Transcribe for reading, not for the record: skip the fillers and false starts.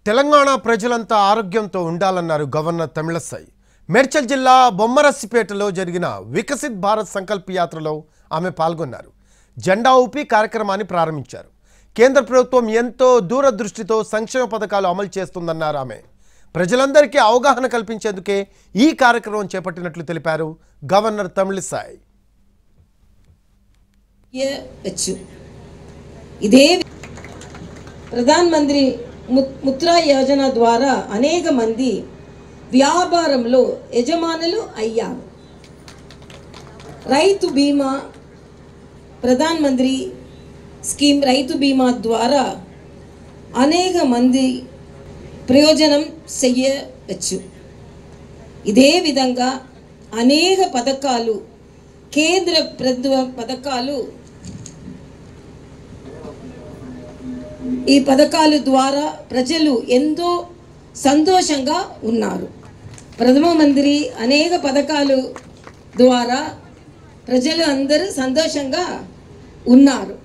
తెలంగాణ ప్రజలంతా ఆరోగ్యంతో ఉండాలన్నారు గవర్నర్ తమిళసై. మేడ్చల్ జిల్లా బొమ్మరస్సిపేటలో జరిగిన వికసిత్ భారత్ సంకల్ప యాత్రలో ఆమె పాల్గొన్నారు. జెండా ఊపి కార్యక్రమాన్ని ప్రారంభించారు. కేంద్ర ప్రభుత్వం ఎంతో దూరదృష్టితో సంక్షేమ పథకాలు అమలు చేస్తుందన్నారు ఆమె. ప్రజలందరికీ అవగాహన కల్పించేందుకే ఈ కార్యక్రమం చేపట్టినట్లు తెలిపారు గవర్నర్ తమిళసై. ఇదే ప్రధానమంత్రి ముద్రా యోజన ద్వారా అనేక మంది వ్యాపారంలో యజమానులు అయ్యారు. రైతు బీమా ప్రధానమంత్రి స్కీమ్ రైతు బీమా ద్వారా అనేక మంది ప్రయోజనం చేయవచ్చు. ఇదే విధంగా అనేక పథకాలు కేంద్ర ప్రభుత్వ పథకాలు ఈ పథకాల ద్వారా ప్రజలు ఎంతో సంతోషంగా ఉన్నారు. ప్రధానమంత్రి అనేక పథకాలు ద్వారా ప్రజలు అందరూ సంతోషంగా ఉన్నారు.